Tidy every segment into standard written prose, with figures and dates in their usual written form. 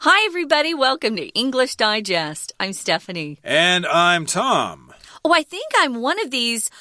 Hi, everybody. Welcome to English Digest. I'm Stephanie. And I'm Tom. Oh, I think I'm one of these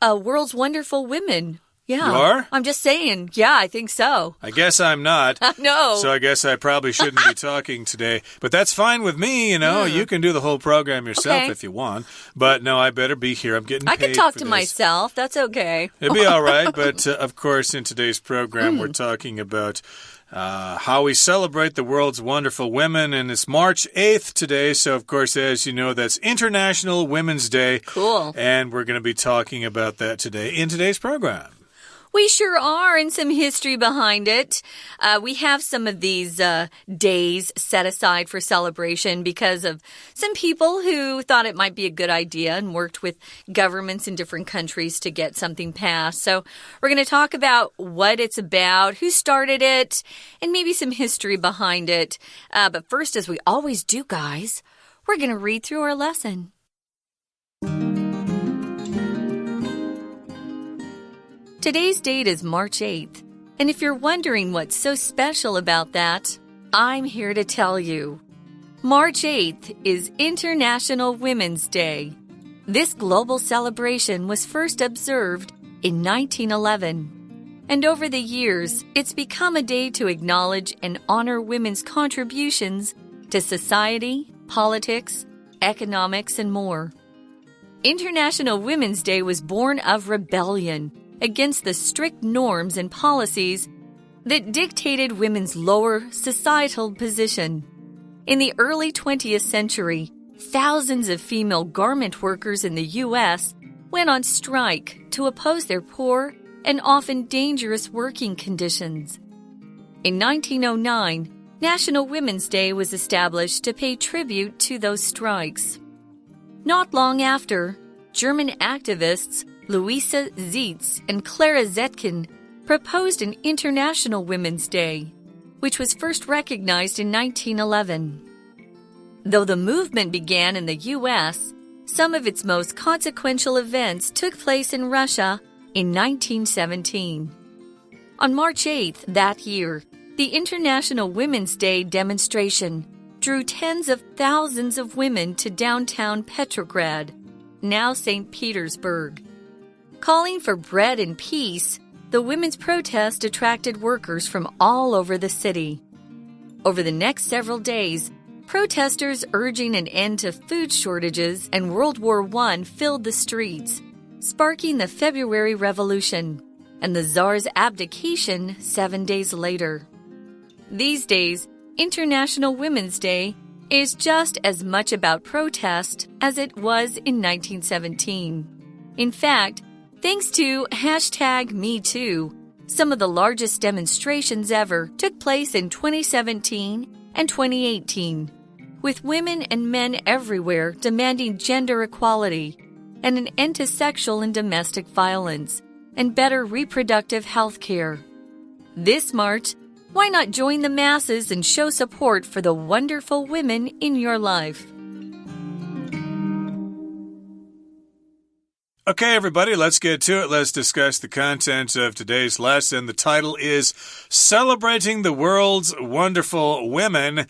world's wonderful women. Yeah. You are? I'm just saying. Yeah, I think so. I guess I'm not. No. So I guess I probably shouldn't be talking today. But that's fine with me, you know. You can do the whole program yourself if you want. But no, I better be here. I'm getting paid I can talk for to this. myself. That's okay. It'd be all right. But, of course, in today's program, we're talking about how we celebrate the world's wonderful women, and it's March 8th today. So, of course, as you know, that's International Women's Day. Cool. And we're going to be talking about that today in today's program. We sure are, and some history behind it. We have some of these days set aside for celebration because of some people who thought it might be a good idea and worked with governments in different countries to get something passed. So we're going to talk about what it's about, who started it, and maybe some history behind it. But first, as we always do, guys, we're going to read through our lesson. Today's date is March 8th, and if you're wondering what's so special about that, I'm here to tell you. March 8th is International Women's Day. This global celebration was first observed in 1911, and over the years, it's become a day to acknowledge and honor women's contributions to society, politics, economics, and more. International Women's Day was born of rebellion against the strict norms and policies that dictated women's lower societal position. In the early 20th century, thousands of female garment workers in the U.S. went on strike to oppose their poor and often dangerous working conditions. In 1909, National Women's Day was established to pay tribute to those strikes. Not long after, German activists Louisa Zeitz and Clara Zetkin proposed an International Women's Day, which was first recognized in 1911. Though the movement began in the U.S., some of its most consequential events took place in Russia in 1917. On March 8th that year, the International Women's Day demonstration drew tens of thousands of women to downtown Petrograd, now St. Petersburg. Calling for bread and peace, the women's protest attracted workers from all over the city. Over the next several days, protesters urging an end to food shortages and World War I filled the streets, sparking the February Revolution and the Tsar's abdication 7 days later. These days, International Women's Day is just as much about protest as it was in 1917. In fact, thanks to #MeToo, some of the largest demonstrations ever took place in 2017 and 2018, with women and men everywhere demanding gender equality and an end to sexual and domestic violence and better reproductive health care. This March, why not join the masses and show support for the wonderful women in your life? Okay, everybody, let's get to it. Let's discuss the content of today's lesson. The title is Celebrating the World's Wonderful Women.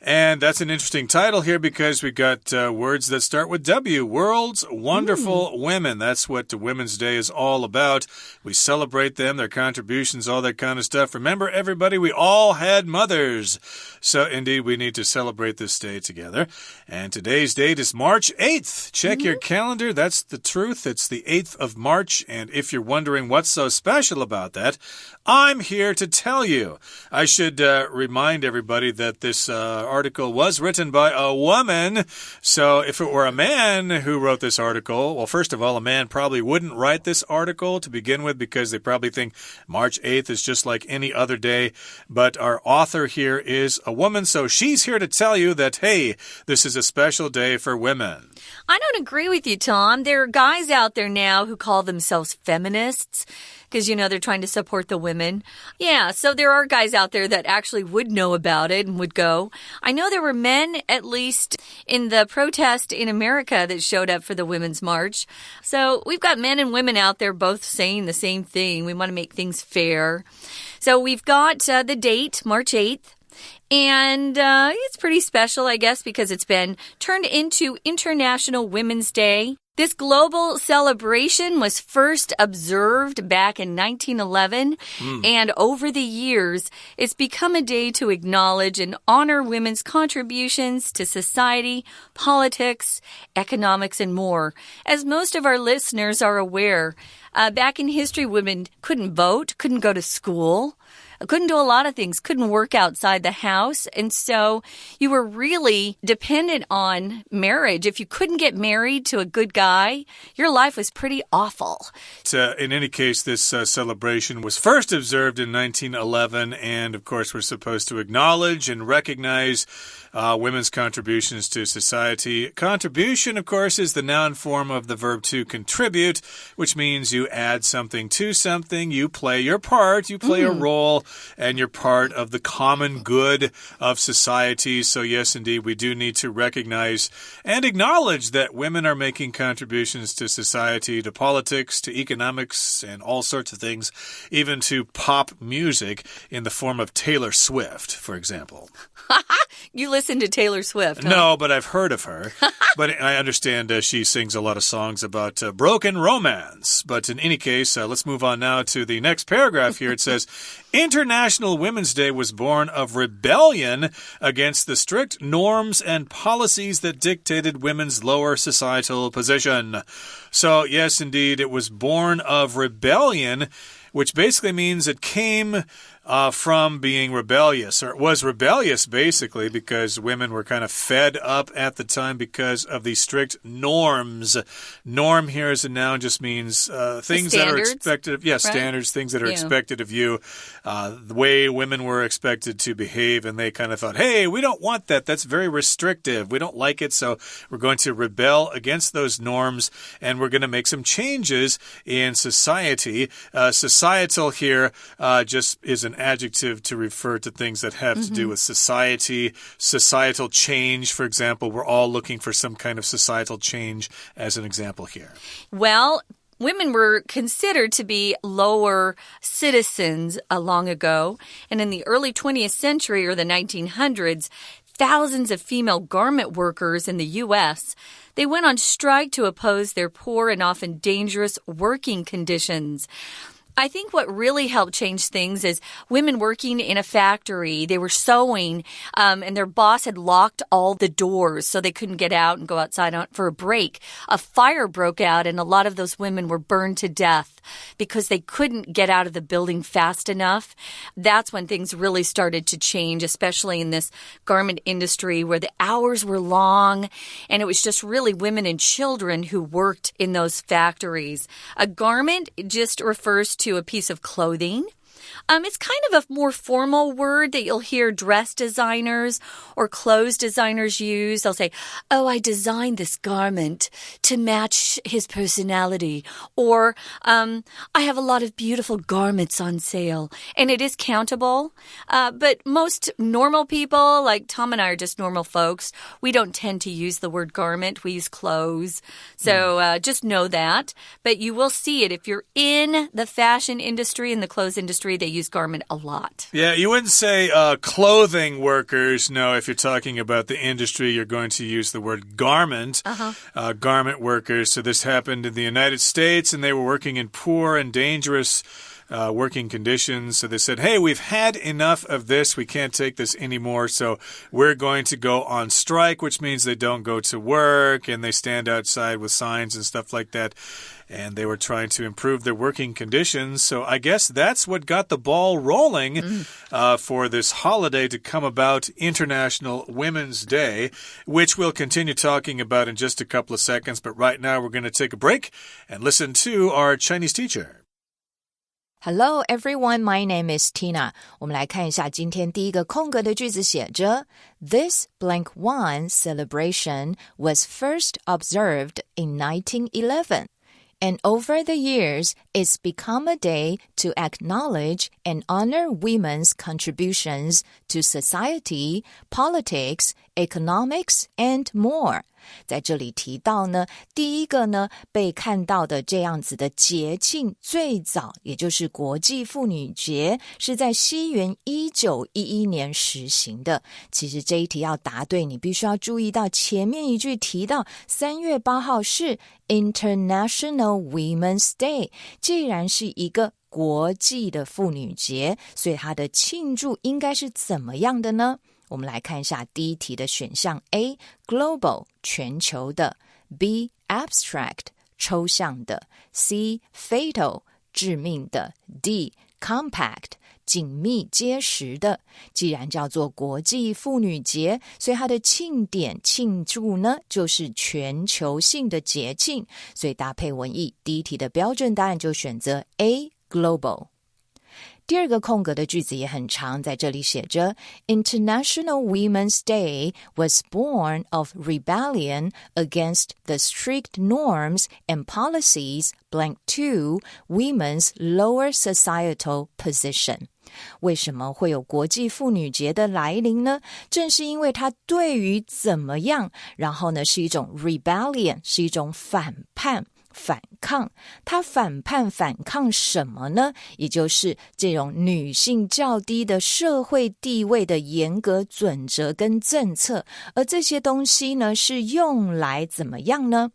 And that's an interesting title here because we got words that start with W. World's Wonderful Women. That's what Women's Day is all about. We celebrate them, their contributions, all that kind of stuff. Remember, everybody, we all had mothers. So, indeed, we need to celebrate this day together. And today's date is March 8th. Check your calendar. That's the truth. It's the 8th of March. And if you're wondering what's so special about that, I'm here to tell you. I should remind everybody that this article was written by a woman. So if it were a man who wrote this article, well, first of all, a man probably wouldn't write this article to begin with because they probably think March 8th is just like any other day. But our author here is a woman, so she's here to tell you that, hey, this is a special day for women. I don't agree with you, Tom. There are guys out there now who call themselves feminists because, you know, they're trying to support the women. Yeah, so there are guys out there that actually would know about it and would go. I know there were men, at least in the protest in America, that showed up for the Women's March. So we've got men and women out there both saying the same thing. We want to make things fair. So we've got the date, March 8th. And it's pretty special, I guess, because it's been turned into International Women's Day. This global celebration was first observed back in 1911, and over the years, it's become a day to acknowledge and honor women's contributions to society, politics, economics, and more. As most of our listeners are aware, back in history, women couldn't vote, couldn't go to school, couldn't do a lot of things, couldn't work outside the house. And so you were really dependent on marriage. If you couldn't get married to a good guy, your life was pretty awful. In any case, this celebration was first observed in 1911. And of course, we're supposed to acknowledge and recognize women's contributions to society. Contribution, of course, is the noun form of the verb to contribute, which means you add something to something. You play your part. You play a role. And you're part of the common good of society. So yes, indeed, we do need to recognize and acknowledge that women are making contributions to society, to politics, to economics, and all sorts of things, even to pop music in the form of Taylor Swift, for example. You listen to Taylor Swift, huh? No, but I've heard of her. But I understand she sings a lot of songs about broken romance. But in any case, let's move on now to the next paragraph here. It says, International Women's Day was born of rebellion against the strict norms and policies that dictated women's lower societal position. So, yes, indeed, it was born of rebellion, which basically means it came from being rebellious, or it was rebellious basically because women were kind of fed up at the time because of the strict norms. Norm here as a noun just means things that are expected of, right? Standards, things that are expected of you, the way women were expected to behave, and they kind of thought, hey, we don't want that. That's very restrictive. We don't like it, so we're going to rebel against those norms, and we're going to make some changes in society. Societal here just is an adjective to refer to things that have to do with society, societal change. For example, we're all looking for some kind of societal change as an example here. Well, women were considered to be lower citizens long ago, and in the early 20th century or the 1900s, thousands of female garment workers in the U.S., they went on strike to oppose their poor and often dangerous working conditions. I think what really helped change things is women working in a factory. They were sewing, and their boss had locked all the doors so they couldn't get out and go outside for a break. A fire broke out, and a lot of those women were burned to death because they couldn't get out of the building fast enough. That's when things really started to change, especially in this garment industry where the hours were long, and it was just really women and children who worked in those factories. A garment just refers to a piece of clothing. It's kind of a more formal word that you'll hear dress designers or clothes designers use. They'll say, oh, I designed this garment to match his personality. Or, I have a lot of beautiful garments on sale. And it is countable. But most normal people, like Tom and I are just normal folks, we don't tend to use the word garment. We use clothes. So just know that. But you will see it if you're in the fashion industry and the clothes industry. They use garment a lot. Yeah, you wouldn't say clothing workers. No, if you're talking about the industry, you're going to use the word garment. Garment workers. So this happened in the United States, and they were working in poor and dangerous working conditions. So they said, hey, we've had enough of this. We can't take this anymore. So we're going to go on strike, which means they don't go to work and they stand outside with signs and stuff like that. And they were trying to improve their working conditions. So I guess that's what got the ball rolling for this holiday to come about, International Women's Day, which we'll continue talking about in just a couple of seconds. But right now we're going to take a break and listen to our Chinese teacher. Hello everyone, my name is Tina. 我们来看一下今天第一个空格的句子写着 This blank one celebration was first observed in 1911. And over the years, it's become a day to acknowledge and honor women's contributions to society, politics, economics, and more. 在这里提到呢，第一个呢被看到的这样子的节庆，最早也就是国际妇女节，是在西元1911年实行的。其实这一题要答对，你必须要注意到前面一句提到3月8号是 International Women's Day， 既然是一个国际的妇女节，所以它的庆祝应该是怎么样的呢？我们来看一下第一题的选项 A global 全球的， B abstract 抽象的， C fatal 致命的， D compact 紧密结实的。既然叫做国际妇女节，所以它的庆典庆祝呢就是全球性的节庆，所以搭配文意，第一题的标准答案就选择 A global。第二个空格的句子也很长，在这里写着 International Women's Day was born of rebellion against the strict norms and policies blank to women's lower societal position。为什么会有国际妇女节的来临呢？正是因为它对于怎么样，然后呢是一种 rebellion， 是一种反叛反抗，他反抗什么呢？也就是这种女性较低的社会地位的严格准则跟政策，而这些东西呢是用来怎么样呢？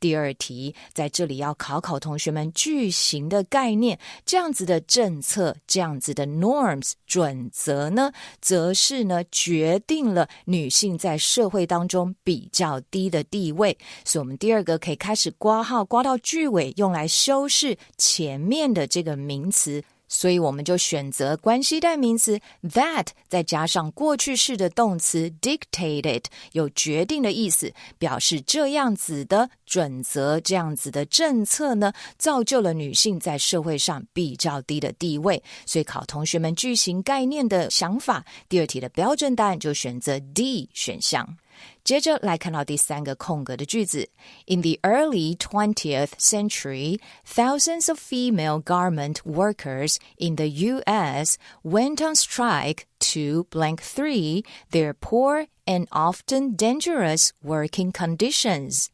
第二题在这里要考同学们句型的概念，这样子的政策，这样子的 norms 准则呢，则是呢决定了女性在社会当中比较低的地位。所以我们第二个可以开始括号，括到句尾，用来修饰前面的这个名词。所以我们就选择关系代名词 that 再加上过去式的动词 dictated， 有决定的意思，表示这样子的准则，这样子的政策呢，造就了女性在社会上比较低的地位。所以考同学们句型概念的想法，第二题的标准答案就选择 D 选项。接着来看到第三个空格的句子 In the early 20th century, thousands of female garment workers in the U.S. went on strike to blank 3 their poor and often dangerous working conditions.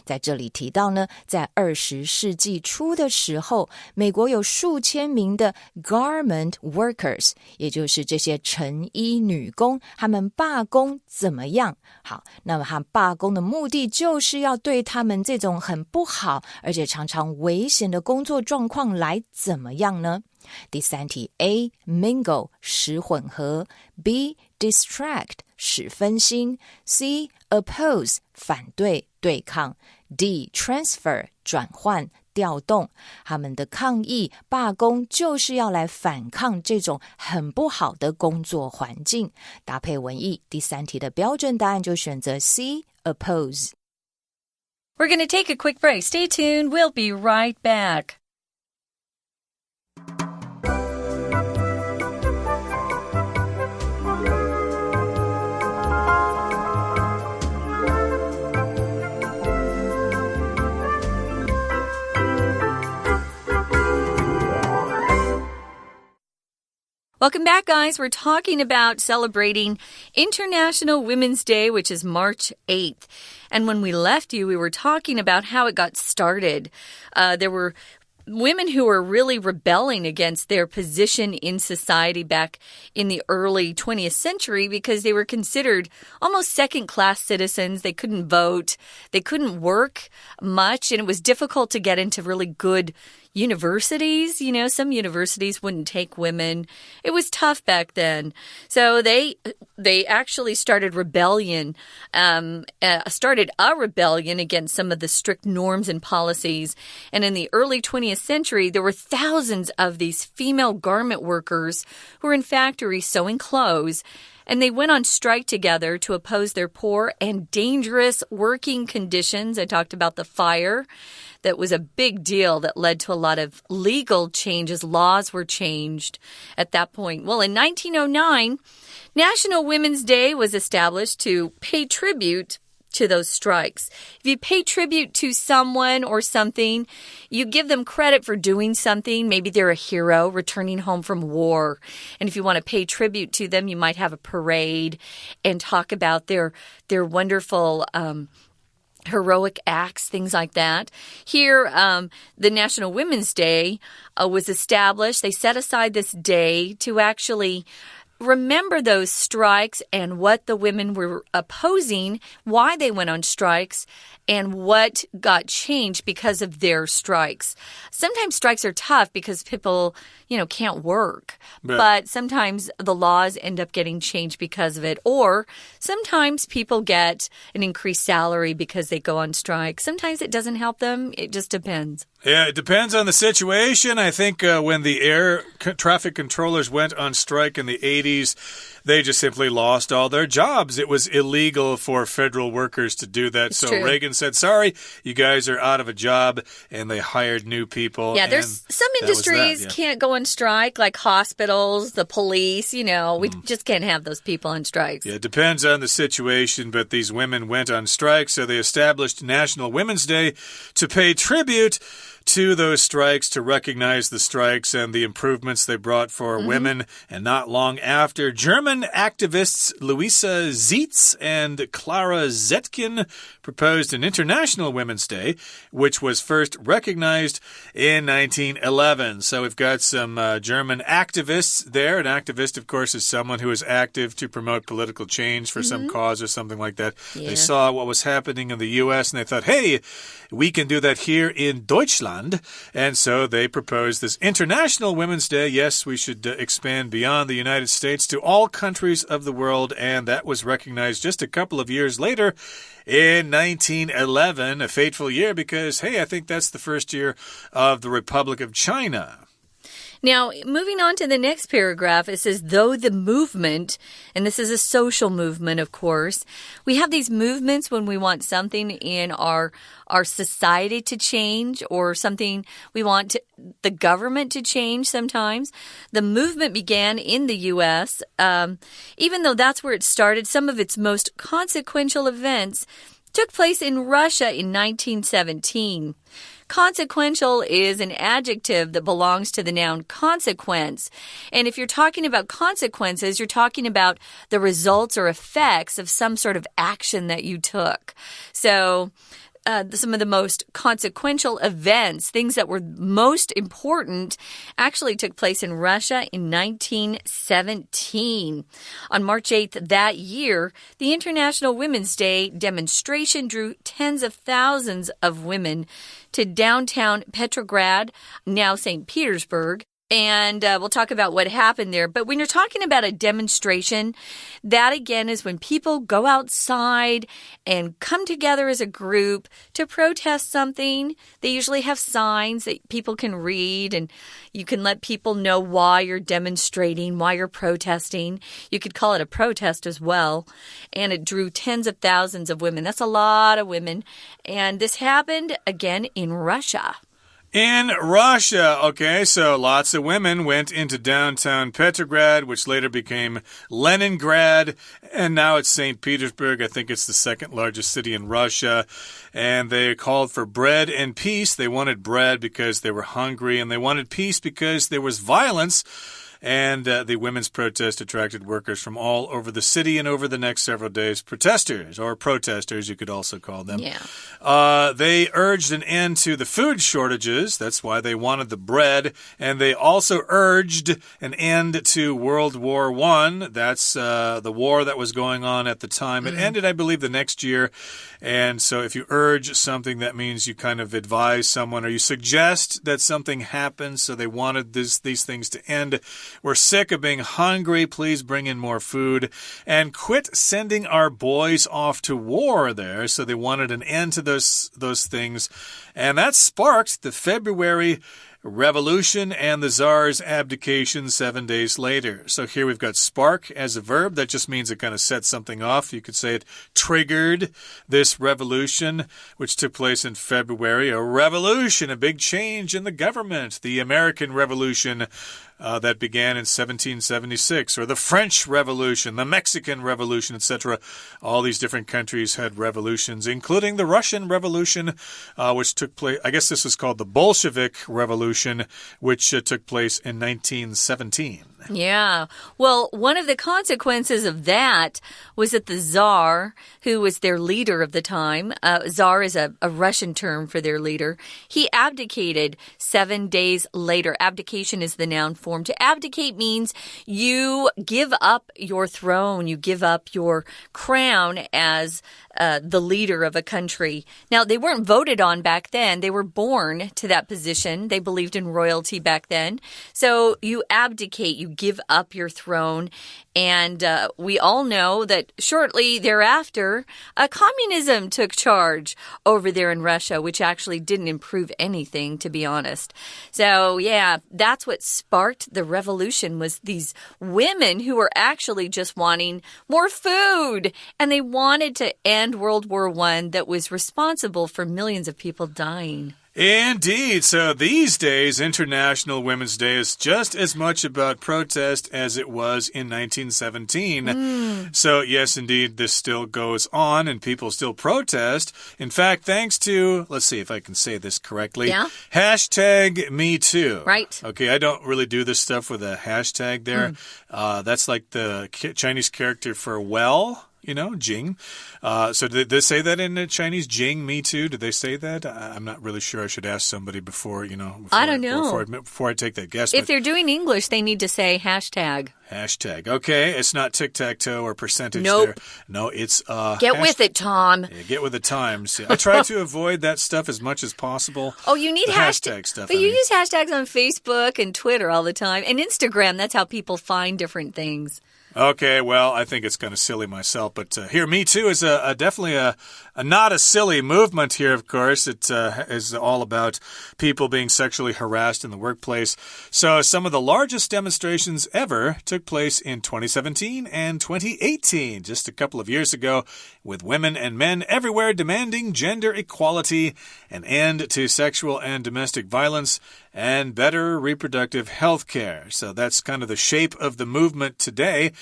在这里提到呢，在20世纪初的时候，美国有数千名的 garment workers， 也就是这些成衣女工，他们罢工怎么样？好，那么他们罢工的目的就是要对他们这种很不好而且常常危险的工作状况来怎么样呢？第三题 A mingle 使混合， B distract 使分心， C oppose 反对对抗， D transfer 转换调动。他们的抗议罢工就是要来反抗这种很不好的工作环境。搭配文意，第三题的标准答案就选择 C oppose。 We're going to take a quick break. Stay tuned. We'll be right back. Welcome back, guys. We're talking about celebrating International Women's Day, which is March 8th. And when we left you, we were talking about how it got started. There were women who were really rebelling against their position in society back in the early 20th century because they were considered almost second-class citizens. They couldn't vote. They couldn't work much, and it was difficult to get into really good universities. You know, some universities wouldn't take women. It was tough back then. So they actually started started a rebellion against some of the strict norms and policies. And in the early 20th century, there were thousands of these female garment workers who were in factories sewing clothes. And they went on strike together to oppose their poor and dangerous working conditions. I talked about the fire. That was a big deal that led to a lot of legal changes. Laws were changed at that point. Well, in 1909, National Women's Day was established to pay tribute to those strikes. If you pay tribute to someone or something, you give them credit for doing something. Maybe they're a hero returning home from war. And if you want to pay tribute to them, you might have a parade and talk about their wonderful heroic acts, things like that. Here, the National Women's Day was established. They set aside this day to actually remember those strikes and what the women were opposing, why they went on strikes, and what got changed because of their strikes. Sometimes strikes are tough because people, can't work. But sometimes the laws end up getting changed because of it. Or sometimes people get an increased salary because they go on strike. Sometimes it doesn't help them. It just depends. Yeah, it depends on the situation. I think when the air traffic controllers went on strike in the 80s, they just simply lost all their jobs. It was illegal for federal workers to do that. So true. Reagan said, sorry, you guys are out of a job, and they hired new people. Yeah, there's some industries can't go on strike, like hospitals, the police, we just can't have those people on strikes. Yeah, it depends on the situation, but these women went on strike, so they established National Women's Day to pay tribute to those strikes, to recognize the strikes and the improvements they brought for women. And not long after, German activists Louisa Zietz and Clara Zetkin proposed an International Women's Day, which was first recognized in 1911. So we've got some German activists there. An activist, of course, is someone who is active to promote political change for some cause or something like that. Yeah. They saw what was happening in the U.S. and they thought, hey, we can do that here in Deutschland. And so they proposed this International Women's Day. Yes, we should expand beyond the United States to all countries of the world. And that was recognized just a couple of years later in 1911, a fateful year because, hey, I think that's the first year of the Republic of China. Now, moving on to the next paragraph, it says, though the movement, and this is a social movement, of course, we have these movements when we want something in our society to change or something we want the government to change sometimes. The movement began in the U.S. Even though that's where it started, some of its most consequential events took place in Russia in 1917. Consequential is an adjective that belongs to the noun consequence. And if you're talking about consequences, you're talking about the results or effects of some sort of action that you took. So some of the most consequential events, things that were most important, actually took place in Russia in 1917. On March 8th that year, the International Women's Day demonstration drew tens of thousands of women to downtown Petrograd, now St. Petersburg. And we'll talk about what happened there. But when you're talking about a demonstration, that again is when people go outside and come together as a group to protest something. They usually have signs that people can read, and you can let people know why you're demonstrating, why you're protesting. You could call it a protest as well. And it drew tens of thousands of women. That's a lot of women. And this happened again in Russia. In Russia, okay, so lots of women went into downtown Petrograd, which later became Leningrad, and now it's St. Petersburg. I think it's the second largest city in Russia, and they called for bread and peace. They wanted bread because they were hungry, and they wanted peace because there was violence. And the women's protest attracted workers from all over the city, and over the next several days, protesters, or protesters, you could also call them. Yeah. They urged an end to the food shortages. That's why they wanted the bread. And they also urged an end to World War I. That's the war that was going on at the time. It ended, I believe, the next year. And so if you urge something, that means you kind of advise someone or you suggest that something happens. So they wanted these things to end. We're sick of being hungry. Please bring in more food and quit sending our boys off to war there. So they wanted an end to those things. And that sparked the February Revolution and the Tsar's abdication 7 days later. So here we've got spark as a verb. That just means it kind of set something off. You could say it triggered this revolution, which took place in February. A revolution, a big change in the government. The American Revolution that began in 1776, or the French Revolution, the Mexican Revolution, etc. All these different countries had revolutions, including the Russian Revolution, which took place, I guess this was called the Bolshevik Revolution, which took place in 1917. Yeah. Well, one of the consequences of that was that the Tsar, who was their leader of the time, Tsar is a Russian term for their leader, he abdicated 7 days later. Abdication is the noun form. To abdicate means you give up your throne, you give up your crown as the leader of a country. Now, they weren't voted on back then. They were born to that position. They believed in royalty back then. So you abdicate, you give up your throne. And we all know that shortly thereafter, communism took charge over there in Russia, which actually didn't improve anything, to be honest. So, yeah, that's what sparked the revolution, was these women who were actually just wanting more food. And they wanted to end World War I, that was responsible for millions of people dying. Indeed. So these days, International Women's Day is just as much about protest as it was in 1917. So yes, indeed, this still goes on and people still protest. In fact, thanks to, let's see if I can say this correctly, hashtag #MeToo. Right. Okay, I don't really do this stuff with a hashtag there. That's like the Chinese character for well. You know, Jing. So did they say that in Chinese? Jing, me too? Did they say that? I'm not really sure. I should ask somebody before, I don't know. Before I take that guess. If they're doing English, they need to say hashtag. Hashtag. Okay, it's not tic-tac-toe or percentage there. No, it's... Get with it, Tom. Yeah, get with the times. I try to avoid that stuff as much as possible. Oh, you need hashtag stuff. But you use hashtags on Facebook and Twitter all the time. And Instagram, that's how people find different things. Okay, well, I think it's kind of silly myself, but here, Me Too is definitely a not a silly movement here, of course. It is all about people being sexually harassed in the workplace. So some of the largest demonstrations ever took place in 2017 and 2018, just a couple of years ago, with women and men everywhere demanding gender equality, an end to sexual and domestic violence, and better reproductive health care. So that's kind of the shape of the movement today.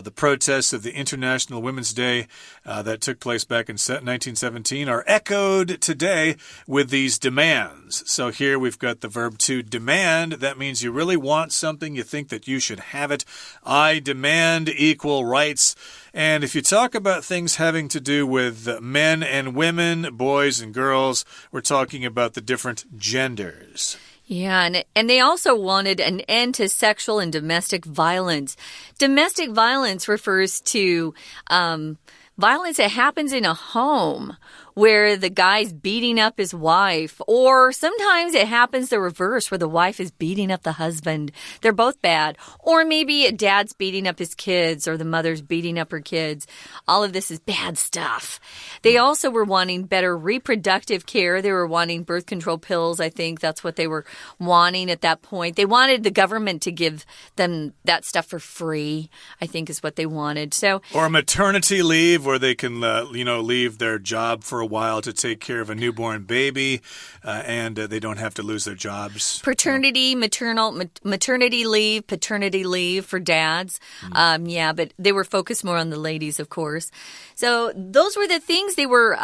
The protests of the International Women's Day that took place back in 1917 are echoed today with these demands. So here we've got the verb to demand. That means you really want something, you think that you should have it. I demand equal rights. And if you talk about things having to do with men and women, boys and girls, we're talking about the different genders. Yeah, and they also wanted an end to sexual and domestic violence. Domestic violence refers to violence that happens in a home where the guy's beating up his wife, or sometimes it happens the reverse where the wife is beating up the husband. They're both bad. Or maybe a dad's beating up his kids or the mother's beating up her kids. All of this is bad stuff. They also were wanting better reproductive care. They were wanting birth control pills. I think that's what they were wanting at that point. They wanted the government to give them that stuff for free, I think is what they wanted. Or maternity leave where they can, leave their job for a while to take care of a newborn baby and they don't have to lose their jobs. Maternity leave, paternity leave for dads. But they were focused more on the ladies, of course. So those were the things they were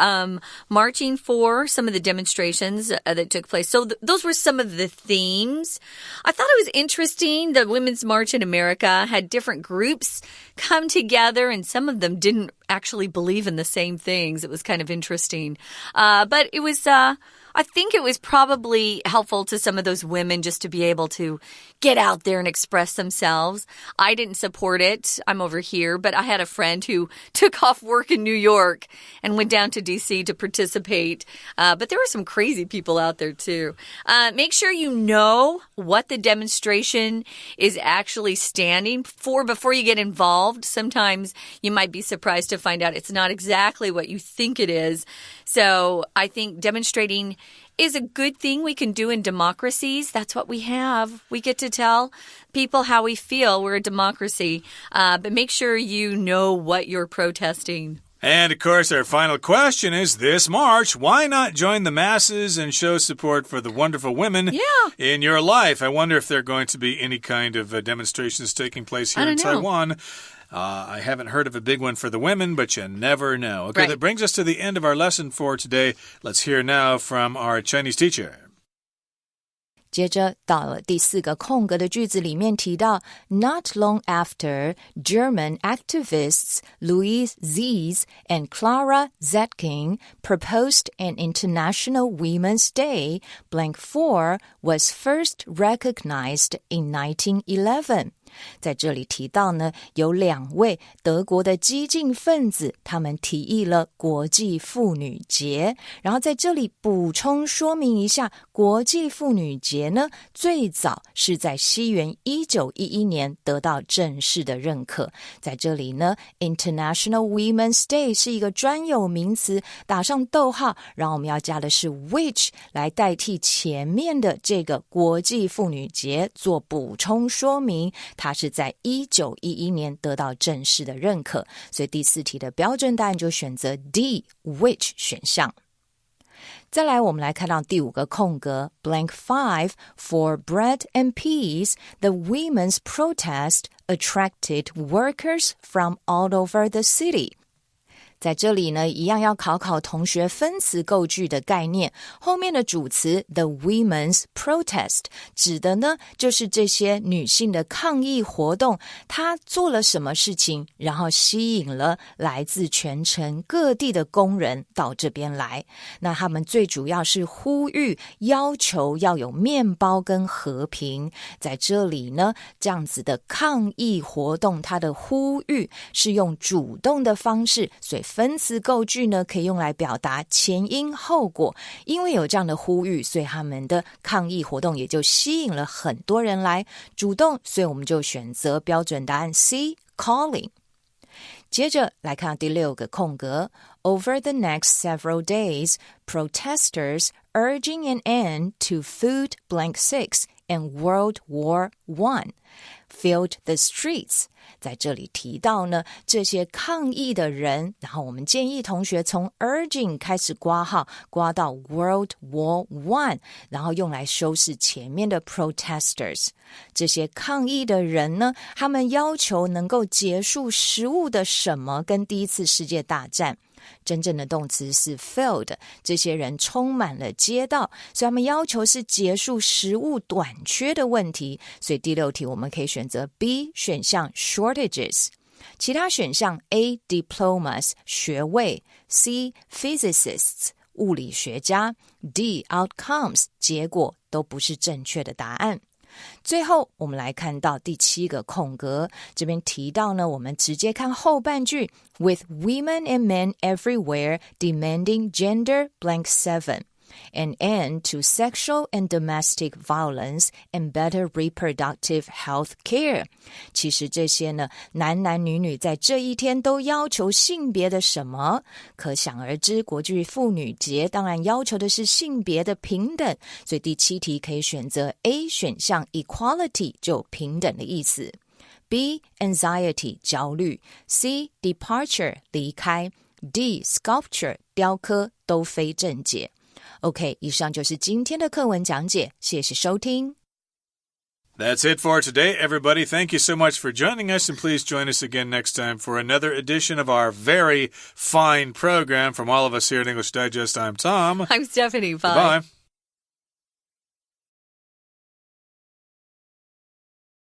marching for, some of the demonstrations that took place. So those were some of the themes. I thought it was interesting. The Women's March in America had different groups come together, and some of them didn't actually believe in the same things. It was kind of interesting. But it was... I think it was probably helpful to some of those women just to be able to get out there and express themselves. I didn't support it. I'm over here, but I had a friend who took off work in New York and went down to D.C. to participate. But there were some crazy people out there too. Make sure you know what the demonstration is actually standing for before you get involved. Sometimes you might be surprised to find out it's not exactly what you think it is. So I think demonstrating is a good thing we can do in democracies. That's what we have. We get to tell people how we feel. We're a democracy. But make sure you know what you're protesting. And, of course, our final question is this March, why not join the masses and show support for the wonderful women in your life? I wonder if there are going to be any kind of demonstrations taking place here in Taiwan. I haven't heard of a big one for the women, but you never know. Okay, That brings us to the end of our lesson for today. Let's hear now from our Chinese teacher. 接着到了第4个空格的句子里面提到 Not long after, German activists Louise Zies and Clara Zetkin proposed an International Women's Day, blank 4 was first recognized in 1911. 在这里提到呢，有2位德国的激进分子，他们提议了国际妇女节。然后在这里补充说明一下，国际妇女节呢，最早是在西元1911年得到正式的认可。在这里呢 International Women's Day 是一个专有名词，打上逗号，然后我们要加的是 which 来代替前面的这个国际妇女节做补充说明，它是在1911年得到正式的认可，所以第4题的标准答案就选择 D which 选项。再来我们来看到第5个空格 blank 5 For bread and peas, the women's protest attracted workers from all over the city.在这里呢，一样要考同学分词构句的概念。后面的主词 the women's protest 指的呢，就是这些女性的抗议活动，她做了什么事情，然后吸引了来自全城各地的工人到这边来。那他们最主要是呼吁，要求要有面包跟和平。在这里呢，这样子的抗议活动，它的呼吁是用主动的方式，所以分词构句呢，可以用来表达前因后果。因为有这样的呼吁，所以他们的抗议活动也就吸引了很多人来主动，所以我们就选择标准答案 C calling。接着来看第6个空格 Over the next several days, protesters urging an end to food blank 6 and World War I filled the streets. 在这里提到呢，这些抗议的人，然后我们建议同学从 urging 开始括号，括到 World War I， 然后用来修饰前面的 protesters。这些抗议的人呢，他们要求能够结束食物的什么跟第1次世界大战。真正的动词是 filled， 这些人充满了街道，所以他们要求是结束食物短缺的问题，所以第6题我们可以选择 B 选项 shortages。其他选项 A diplomas 学位， C physicists 物理学家， D outcomes 结果都不是正确的答案。最后我们来看到第7个空格，这边提到呢，我们直接看后半句 With women and men everywhere demanding gender blank 7 An end to sexual and domestic violence and better reproductive health care. 其实这些呢，男男女女在这一天都要求性别的什么？可想而知，国际妇女节当然要求的是性别的平等，所以第7题可以选择 A 选项 equality 就平等的意思。B anxiety 焦虑， C departure 离开， D sculpture 雕刻都非正解。OK， 以上就是今天的课文讲解，谢谢收听。That's it for today, everybody. Thank you so much for joining us, and please join us again next time for another edition of our very fine program. From all of us here at English Digest, I'm Tom. I'm Stephanie. Bye. Goodbye.